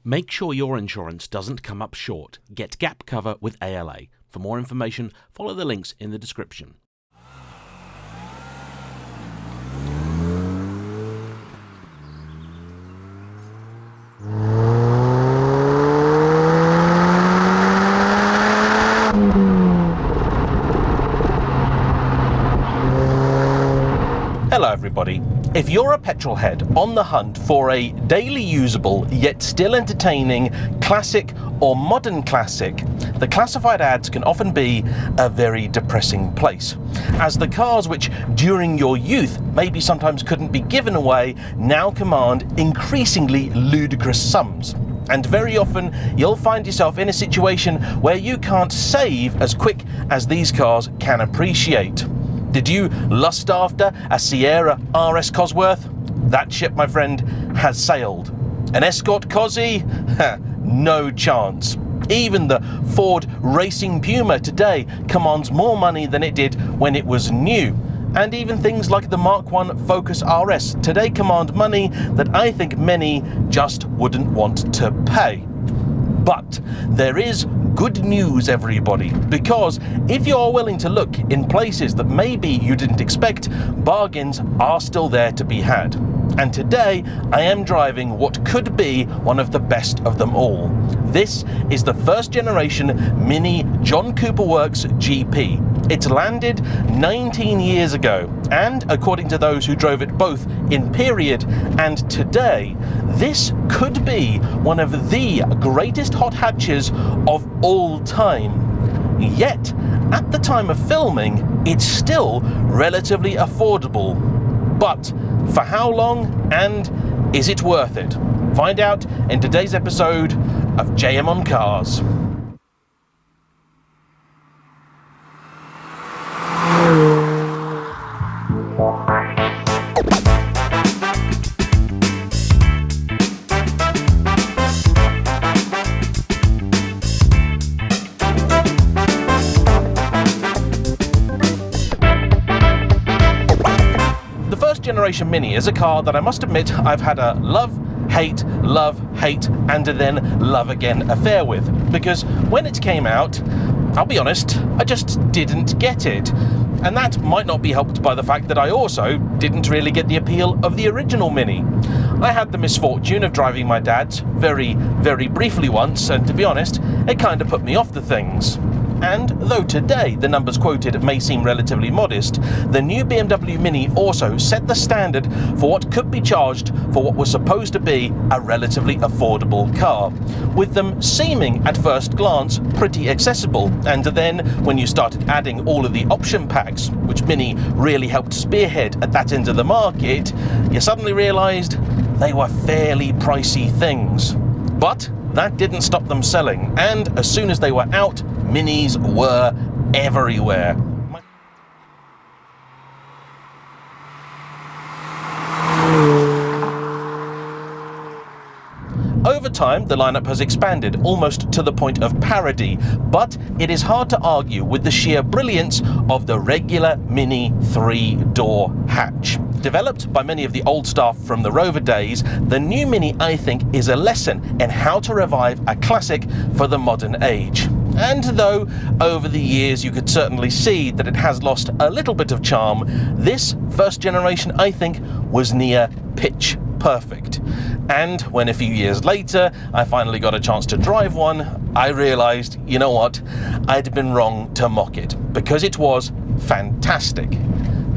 Make sure your insurance doesn't come up short. Get gap cover with ALA. For more information, follow the links in the description. Hello everybody. If you're a petrol head on the hunt for a daily usable yet still entertaining classic or modern classic, the classified ads can often be a very depressing place, as the cars which during your youth maybe sometimes couldn't be given away now command increasingly ludicrous sums. And very often you'll find yourself in a situation where you can't save as quick as these cars can appreciate. Did you lust after a Sierra RS Cosworth? That ship, my friend, has sailed. An Escort Cosy? No chance. Even the Ford Racing Puma today commands more money than it did when it was new. And even things like the Mk1 Focus RS today command money that I think many just wouldn't want to pay. But there is good news, everybody, because if you're willing to look in places that maybe you didn't expect, bargains are still there to be had. And today I am driving what could be one of the best of them all. This is the first generation Mini John Cooper Works GP. It's landed 19 years ago, and according to those who drove it both in period and today, this could be one of the greatest hot hatches of all time. Yet, at the time of filming, it's still relatively affordable. But for how long, and is it worth it? Find out in today's episode of JayEmm on Cars. Generation Mini is a car that I must admit I've had a love, hate, and then love again affair with, because when it came out, I'll be honest, I just didn't get it. And that might not be helped by the fact that I also didn't really get the appeal of the original Mini. I had the misfortune of driving my dad's very, very briefly once, and to be honest, it kind of put me off the things. And though today the numbers quoted may seem relatively modest, the new BMW Mini also set the standard for what could be charged for what was supposed to be a relatively affordable car, with them seeming at first glance pretty accessible, and then when you started adding all of the option packs, which Mini really helped spearhead at that end of the market, you suddenly realised they were fairly pricey things. But that didn't stop them selling, and as soon as they were out, Minis were everywhere. Over time, the lineup has expanded almost to the point of parody, but it is hard to argue with the sheer brilliance of the regular Mini 3-door hatch. Developed by many of the old staff from the Rover days, the new Mini, I think, is a lesson in how to revive a classic for the modern age. And though over the years you could certainly see that it has lost a little bit of charm, this first generation, I think, was near pitch perfect. And when a few years later I finally got a chance to drive one, I realised, you know what, I'd been wrong to mock it, because it was fantastic.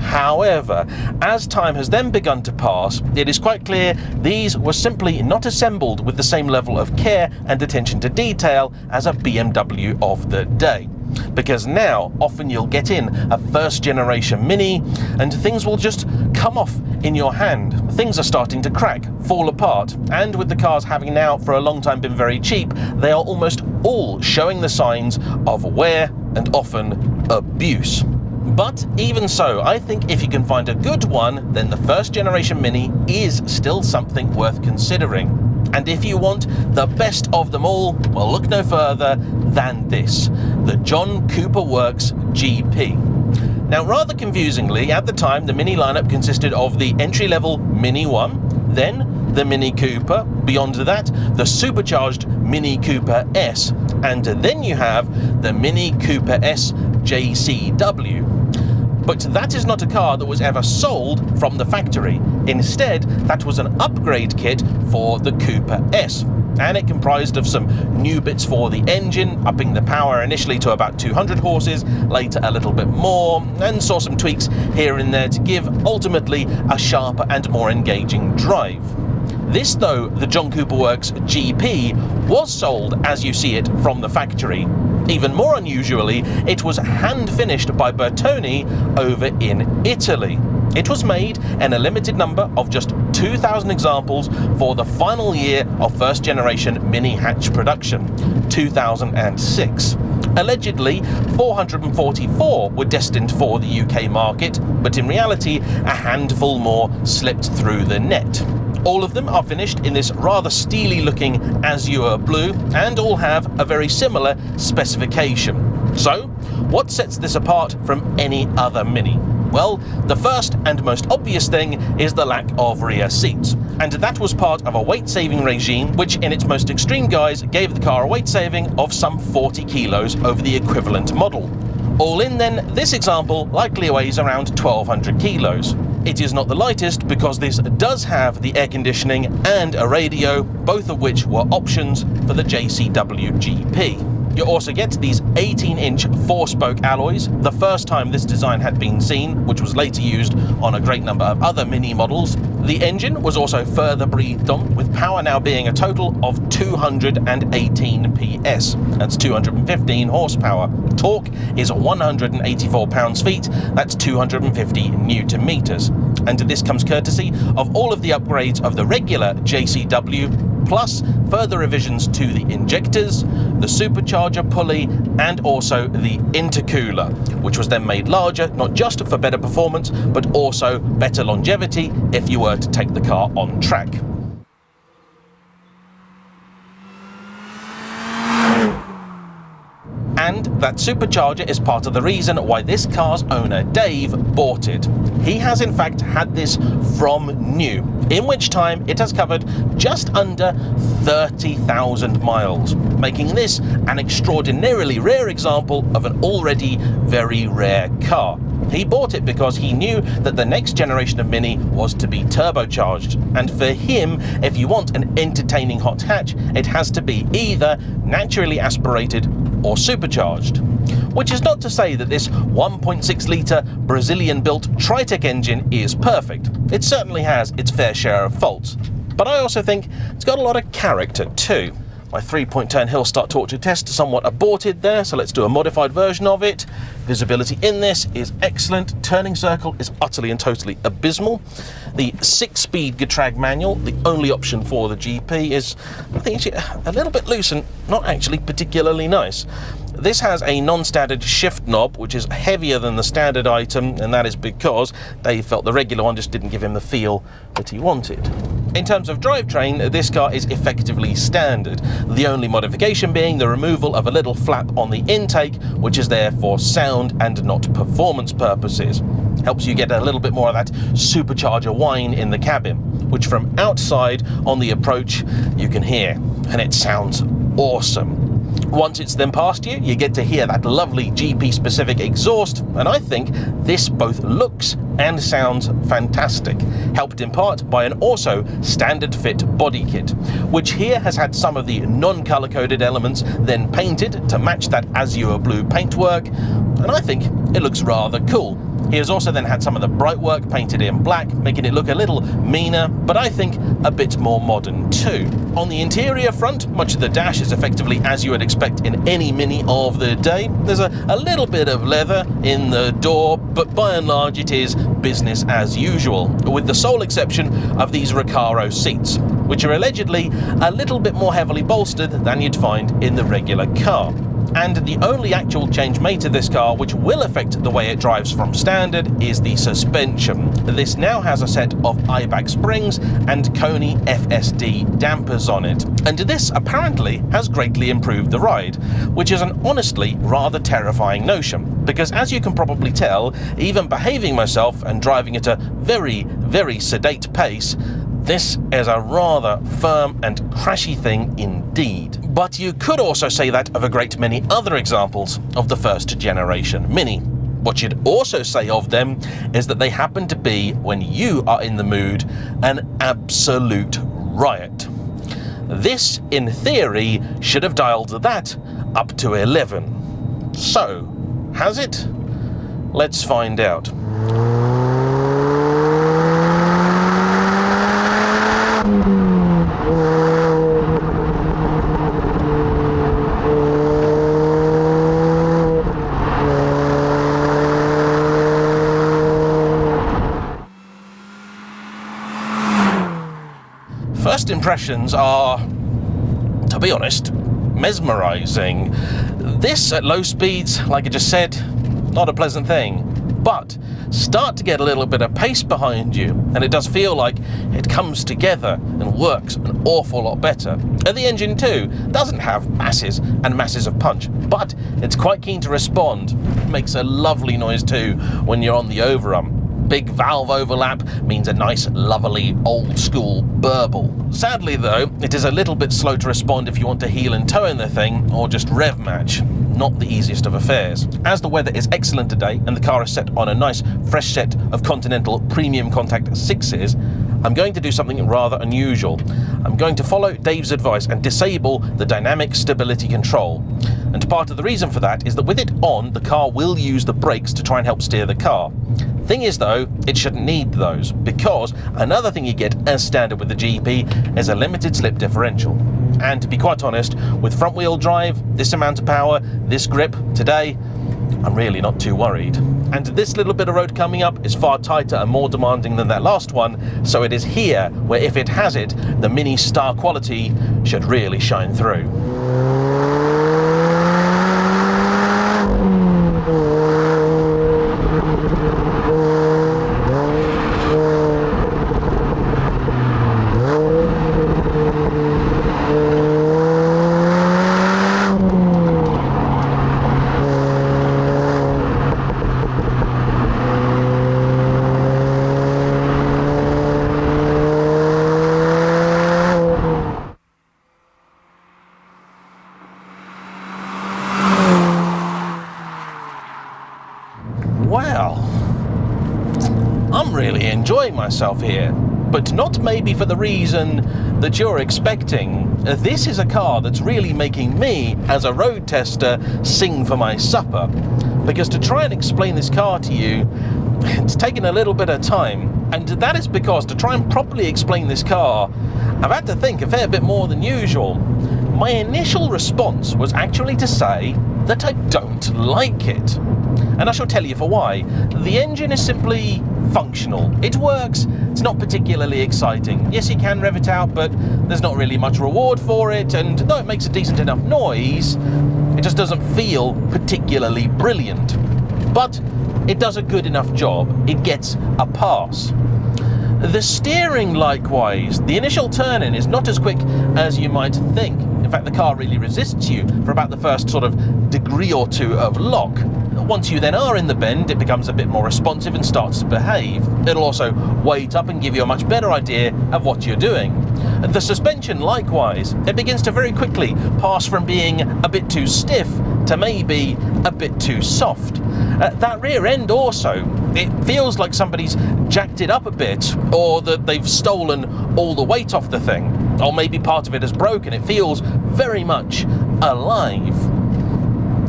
However, as time has then begun to pass, it is quite clear these were simply not assembled with the same level of care and attention to detail as a BMW of the day. Because now, often you'll get in a first generation Mini and things will just come off in your hand. Things are starting to crack, fall apart, and with the cars having now for a long time been very cheap, they are almost all showing the signs of wear and often abuse. But even so, I think if you can find a good one, then the first generation Mini is still something worth considering. And if you want the best of them all, well, look no further than this, the John Cooper Works GP. Now, rather confusingly, at the time, the Mini lineup consisted of the entry-level Mini 1, then the Mini Cooper, beyond that the supercharged Mini Cooper S, and then you have the Mini Cooper S JCW. But that is not a car that was ever sold from the factory. Instead, that was an upgrade kit for the Cooper S, and it comprised of some new bits for the engine, upping the power initially to about 200 horses, later a little bit more, and saw some tweaks here and there to give ultimately a sharper and more engaging drive. This, though, the John Cooper Works GP, was sold as you see it from the factory. Even more unusually, it was hand-finished by Bertone over in Italy. It was made in a limited number of just 2,000 examples for the final year of first-generation Mini hatch production, 2006. Allegedly, 444 were destined for the UK market, but in reality, a handful more slipped through the net. All of them are finished in this rather steely looking azure blue, and all have a very similar specification. So, what sets this apart from any other Mini? Well, the first and most obvious thing is the lack of rear seats, and that was part of a weight saving regime which in its most extreme guise gave the car a weight saving of some 40 kilos over the equivalent model. All in then, this example likely weighs around 1,200 kilos. It is not the lightest because this does have the air conditioning and a radio, both of which were options for the JCW GP. You also get these 18-inch 4-spoke alloys, the first time this design had been seen, which was later used on a great number of other Mini models. The engine was also further breathed on, with power now being a total of 218 PS. That's 215 horsepower. Torque is 184 pounds-feet, that's 250 Newton meters. And this comes courtesy of all of the upgrades of the regular JCW, plus further revisions to the injectors, the supercharger pulley, and also the intercooler, which was then made larger, not just for better performance, but also better longevity if you were to take the car on track. And that supercharger is part of the reason why this car's owner, Dave, bought it. He has in fact had this from new, in which time it has covered just under 30,000 miles, making this an extraordinarily rare example of an already very rare car. He bought it because he knew that the next generation of Mini was to be turbocharged, and for him, if you want an entertaining hot hatch, it has to be either naturally aspirated or supercharged. Which is not to say that this 1.6 litre Brazilian-built Tritec engine is perfect. It certainly has its fair share of faults, but I also think it's got a lot of character too. My 3-point turn hill start torture test somewhat aborted there, so let's do a modified version of it. Visibility in this is excellent. Turning circle is utterly and totally abysmal. The 6-speed Getrag manual, the only option for the GP, is, I think, a little bit loose and not actually particularly nice. This has a non-standard shift knob, which is heavier than the standard item, and that is because they felt the regular one just didn't give him the feel that he wanted. In terms of drivetrain, this car is effectively standard, the only modification being the removal of a little flap on the intake, which is there for sound and not performance purposes. Helps you get a little bit more of that supercharger whine in the cabin, which from outside on the approach you can hear, and it sounds awesome. Once it's then past you, you get to hear that lovely GP-specific exhaust, and I think this both looks and sounds fantastic, helped in part by an also standard fit body kit, which here has had some of the non-color coded elements then painted to match that azure blue paintwork, and I think it looks rather cool. He has also then had some of the bright work painted in black, making it look a little meaner, but I think a bit more modern too. On the interior front, much of the dash is effectively as you would expect in any Mini of the day. There's a little bit of leather in the door, but by and large it is business as usual, with the sole exception of these Recaro seats, which are allegedly a little bit more heavily bolstered than you'd find in the regular car. And the only actual change made to this car which will affect the way it drives from standard is the suspension. This now has a set of IBAC springs and Koni FSD dampers on it, and this apparently has greatly improved the ride, which is an honestly rather terrifying notion, because as you can probably tell, even behaving myself and driving at a very, very sedate pace, This is a rather firm and crashy thing indeed. But you could also say that of a great many other examples of the first generation Mini. What you'd also say of them is that they happen to be, when you are in the mood, an absolute riot. This, in theory, should have dialed that up to 11. So, has it? Let's find out. First impressions are, to be honest, mesmerizing. This at low speeds, like I just said, not a pleasant thing, but start to get a little bit of pace behind you, and it does feel like it comes together and works an awful lot better. And the engine too doesn't have masses and masses of punch, but it's quite keen to respond. It makes a lovely noise too when you're on the overrun. Big valve overlap means a nice, lovely, old-school burble. Sadly though, it is a little bit slow to respond if you want to heel and toe in the thing, or just rev match. Not the easiest of affairs. As the weather is excellent today, and the car is set on a nice, fresh set of Continental Premium Contact 6s, I'm going to do something rather unusual. I'm going to follow Dave's advice and disable the dynamic stability control. And part of the reason for that is that with it on, the car will use the brakes to try and help steer the car. Thing is though, it shouldn't need those, because another thing you get as standard with the GP is a limited slip differential. And to be quite honest, with front wheel drive, this amount of power, this grip today, I'm really not too worried. And this little bit of road coming up is far tighter and more demanding than that last one, so it is here where, if it has it, the Mini star quality should really shine through. Well, I'm really enjoying myself here, but not maybe for the reason that you're expecting. This is a car that's really making me, as a road tester, sing for my supper. Because to try and explain this car to you, it's taken a little bit of time. And that is because to try and properly explain this car, I've had to think a fair bit more than usual. My initial response was actually to say that I don't like it. And I shall tell you for why. The engine is simply functional. It works, it's not particularly exciting. Yes, you can rev it out, but there's not really much reward for it, and though it makes a decent enough noise, it just doesn't feel particularly brilliant. But it does a good enough job. It gets a pass. The steering, likewise, the initial turn-in is not as quick as you might think. In fact, the car really resists you for about the first sort of degree or two of lock. Once you then are in the bend, it becomes a bit more responsive and starts to behave. It'll also weight up and give you a much better idea of what you're doing. The suspension, likewise, it begins to very quickly pass from being a bit too stiff to maybe a bit too soft. That rear end also, it feels like somebody's jacked it up a bit, or that they've stolen all the weight off the thing, or maybe part of it is broken. It feels very much alive.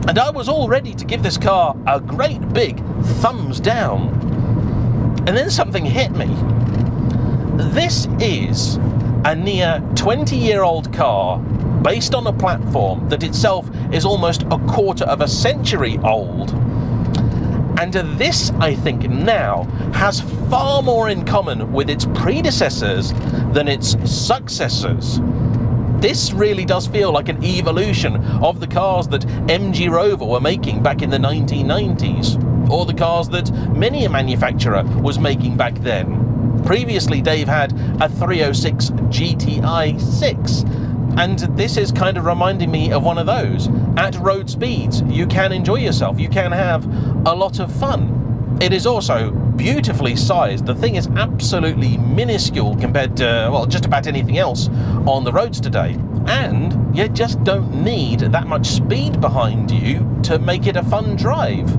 And I was all ready to give this car a great big thumbs down. And then something hit me. This is a near 20-year-old car based on a platform that itself is almost a quarter of a century old. And this, I think, now has far more in common with its predecessors than its successors. This really does feel like an evolution of the cars that MG Rover were making back in the 1990s, or the cars that many a manufacturer was making back then. Previously, Dave had a 306 GTI 6, and this is kind of reminding me of one of those. At road speeds, you can enjoy yourself, you can have a lot of fun. It is also beautifully sized. The thing is absolutely minuscule compared to, well, just about anything else on the roads today. And you just don't need that much speed behind you to make it a fun drive.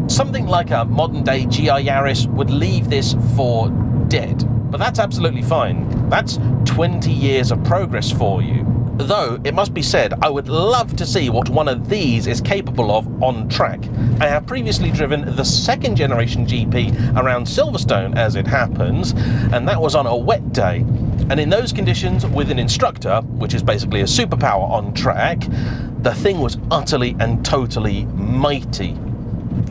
Something like a modern day GR Yaris would leave this for dead. But that's absolutely fine. That's 20 years of progress for you. Though, it must be said, I would love to see what one of these is capable of on track. I have previously driven the second generation GP around Silverstone, as it happens, and that was on a wet day. And in those conditions, with an instructor, which is basically a superpower on track, the thing was utterly and totally mighty.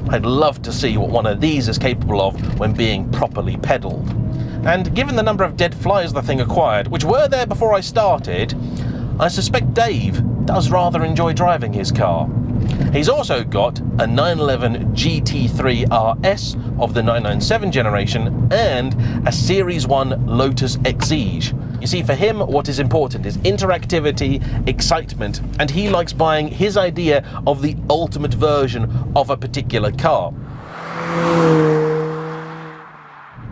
I'd love to see what one of these is capable of when being properly pedalled. And given the number of dead flies the thing acquired, which were there before I started, I suspect Dave does rather enjoy driving his car. He's also got a 911 GT3 RS of the 997 generation and a Series 1 Lotus Exige. You see, for him, what is important is interactivity, excitement, and he likes buying his idea of the ultimate version of a particular car.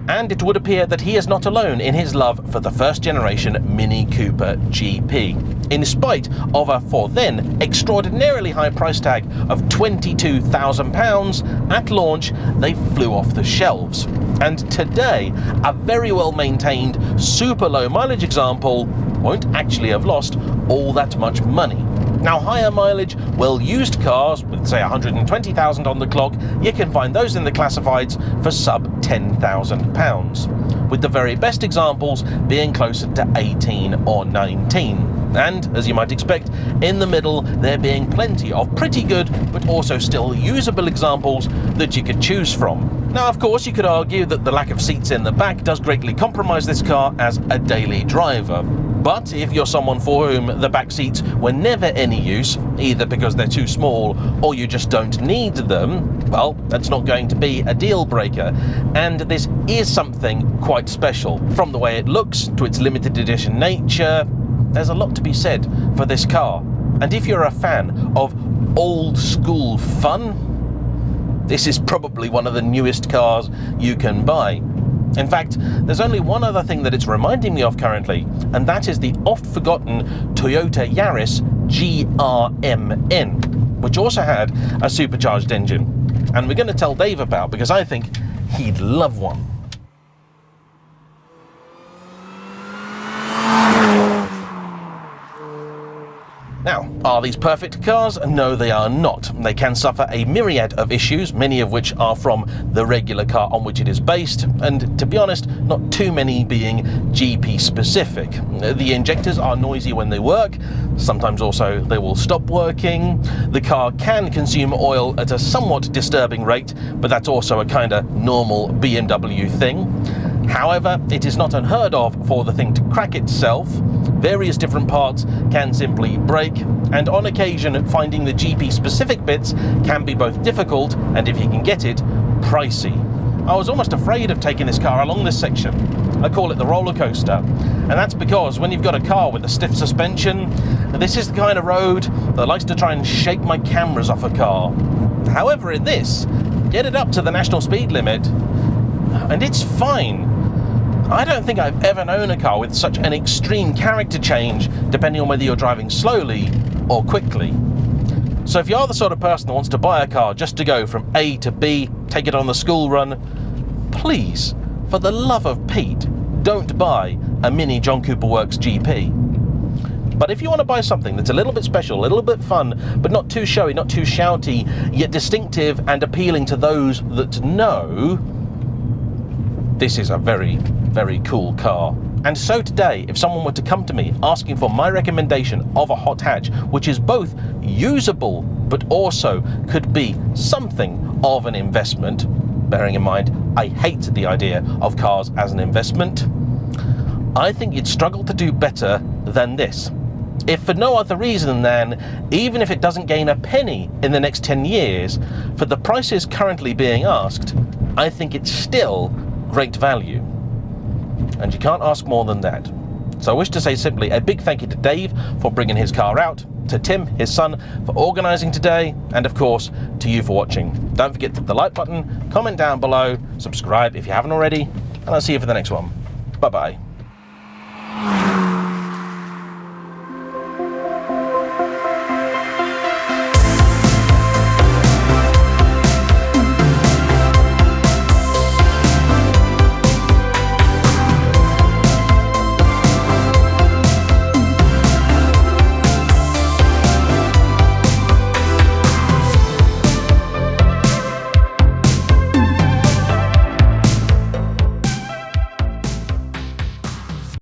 And it would appear that he is not alone in his love for the first generation Mini Cooper GP. In spite of a, for then, extraordinarily high price tag of £22,000, at launch they flew off the shelves. And today, a very well maintained, super low mileage example won't actually have lost all that much money. Now, higher mileage, well-used cars with, say, 120,000 on the clock, you can find those in the classifieds for sub £10,000, with the very best examples being closer to 18 or 19. And, as you might expect, in the middle there being plenty of pretty good but also still usable examples that you could choose from. Now, of course, you could argue that the lack of seats in the back does greatly compromise this car as a daily driver. But if you're someone for whom the back seats were never any use, either because they're too small or you just don't need them, well, that's not going to be a deal breaker. And this is something quite special. From the way it looks to its limited edition nature, there's a lot to be said for this car. And if you're a fan of old school fun, this is probably one of the newest cars you can buy. In fact, there's only one other thing that it's reminding me of currently, and that is the oft-forgotten Toyota Yaris GRMN, which also had a supercharged engine. And we're going to tell Dave about, because I think he'd love one. Now, are these perfect cars? No, they are not. They can suffer a myriad of issues, many of which are from the regular car on which it is based, and to be honest, not too many being GP specific. The injectors are noisy when they work, sometimes also they will stop working. The car can consume oil at a somewhat disturbing rate, but that's also a kind of normal BMW thing. However, it is not unheard of for the thing to crack itself. Various different parts can simply break, and on occasion finding the GP specific bits can be both difficult and, if you can get it, pricey. I was almost afraid of taking this car along this section. I call it the roller coaster, and that's because when you've got a car with a stiff suspension, this is the kind of road that likes to try and shake my cameras off a car. However, in this, get it up to the national speed limit, and it's fine. I don't think I've ever known a car with such an extreme character change, depending on whether you're driving slowly or quickly. So if you're the sort of person that wants to buy a car just to go from A to B, take it on the school run, please, for the love of Pete, don't buy a Mini John Cooper Works GP. But if you want to buy something that's a little bit special, a little bit fun, but not too showy, not too shouty, yet distinctive and appealing to those that know, this is a very, very cool car. And so today, if someone were to come to me asking for my recommendation of a hot hatch, which is both usable, but also could be something of an investment, bearing in mind, I hate the idea of cars as an investment, I think you'd struggle to do better than this. If for no other reason than, even if it doesn't gain a penny in the next 10 years, for the prices currently being asked, I think it's still great value. And you can't ask more than that. So I wish to say simply a big thank you to Dave for bringing his car out, to Tim, his son, for organising today, and of course to you for watching. Don't forget to hit the like button, comment down below, subscribe if you haven't already, and I'll see you for the next one. Bye bye.